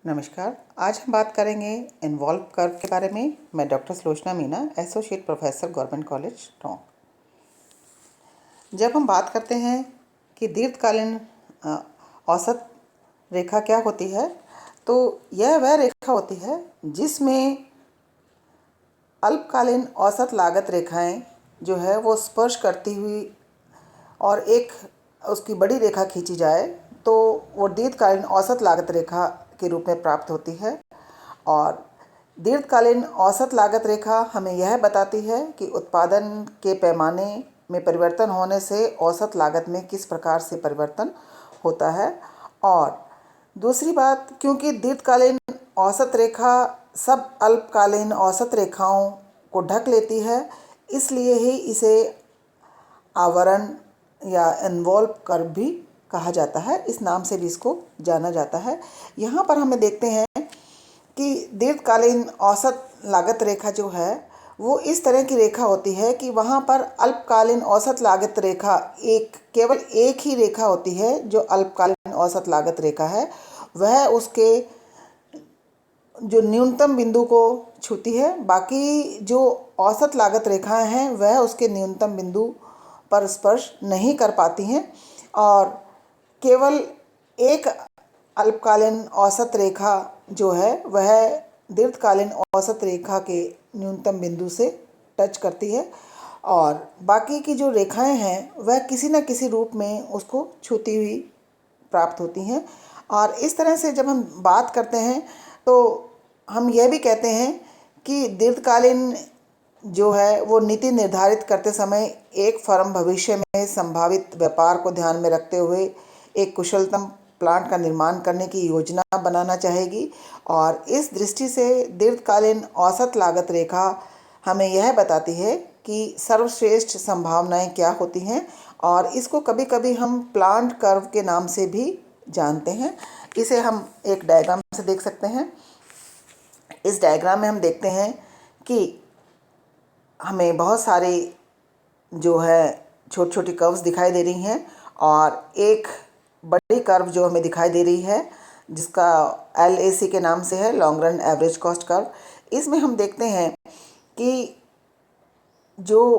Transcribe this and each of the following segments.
नमस्कार। आज हम बात करेंगे इन्वॉल्व कर्व के बारे में। मैं doctor Sulochana Meena, associate professor, government college Tonk. जब हम बात करते हैं कि दीर्घकालीन औसत रेखा क्या होती है, तो यह वह रेखा होती है जिसमें अल्पकालीन औसत लागत रेखाएं जो है वो स्पर्श करती हुई और एक उसकी बड़ी रेखा खींची जाए तो वो दीर्घकालीन औसत लागत रेखा के रूप में प्राप्त होती है। और दीर्घकालीन औसत लागत रेखा हमें यह बताती है कि उत्पादन के पैमाने में परिवर्तन होने से औसत लागत में किस प्रकार से परिवर्तन होता है। और दूसरी बात, क्योंकि दीर्घकालीन औसत रेखा सब अल्पकालीन औसत रेखाओं को ढक लेती है, इसलिए ही इसे आवरण या इन्वॉल्व कर्व भी कहा जाता है। इस नाम से भी इसको जाना जाता है। यहाँ पर हमें देखते हैं कि दीर्घकालीन औसत लागत रेखा जो है वो इस तरह की रेखा होती है कि वहाँ पर अल्पकालीन औसत लागत रेखा केवल एक ही रेखा होती है। जो अल्पकालीन औसत लागत रेखा है वह उसके जो न्यूनतम बिंदु को छूती है, बाकी जो औसत लागत रेखाएं हैं वह उसके न्यूनतम बिंदु पर स्पर्श नहीं कर पाती हैं। और केवल एक अल्पकालीन औसत रेखा जो है वह दीर्घकालीन औसत रेखा के न्यूनतम बिंदु से टच करती है और बाकी की जो रेखाएं हैं वह किसी न किसी रूप में उसको छूती हुई प्राप्त होती हैं। और इस तरह से जब हम बात करते हैं तो हम यह भी कहते हैं कि दीर्घकालीन जो है वो नीति निर्धारित करते समय एक फर्म भविष्य में संभावित व्यापार को ध्यान में रखते हुए एक कुशलतम प्लांट का निर्माण करने की योजना बनाना चाहेगी। और इस दृष्टि से दीर्घकालीन औसत लागत रेखा हमें यह बताती है कि सर्वश्रेष्ठ संभावनाएं क्या होती हैं। और इसको कभी कभी हम प्लांट कर्व के नाम से भी जानते हैं। इसे हम एक डायग्राम से देख सकते हैं। इस डायग्राम में हम देखते हैं कि हमें बहुत सारे जो है छोटी छोटी कर्व्स दिखाई दे रही हैं और एक बड़ी कर्व जो हमें दिखाई दे रही है जिसका LAC के नाम से है, long run average cost curve. इसमें हम देखते हैं कि जो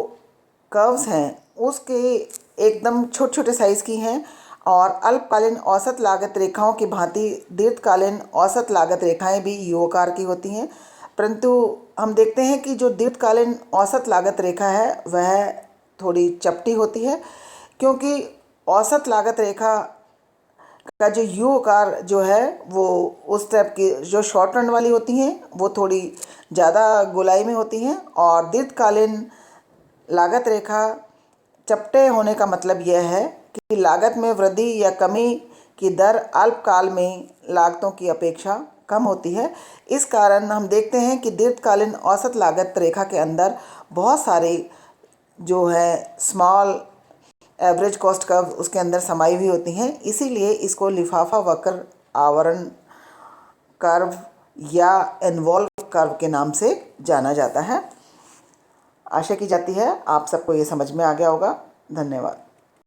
कर्व्स हैं उसके एकदम छोटे छोटे साइज़ की हैं और अल्पकालीन औसत लागत रेखाओं की भांति दीर्घकालीन औसत लागत रेखाएं भी यू आकार की होती हैं। परंतु हम देखते हैं कि जो दीर्घकालीन औसत लागत रेखा है वह थोड़ी चपटी होती है, क्योंकि औसत लागत रेखा का जो यू आकार जो है वो उस टाइप की जो शॉर्ट रन वाली होती हैं वो थोड़ी ज़्यादा गोलाई में होती हैं। और दीर्घकालीन लागत रेखा चपटे होने का मतलब यह है कि लागत में वृद्धि या कमी की दर अल्पकाल में लागतों की अपेक्षा कम होती है। इस कारण हम देखते हैं कि दीर्घकालीन औसत लागत रेखा के अंदर बहुत सारे जो है स्मॉल एवरेज कॉस्ट कर्व उसके अंदर समाई हुई होती हैं। इसीलिए इसको लिफाफा वक्र आवरण कर्व या इन्वॉल्व कर्व के नाम से जाना जाता है। आशा की जाती है आप सबको ये समझ में आ गया होगा। धन्यवाद।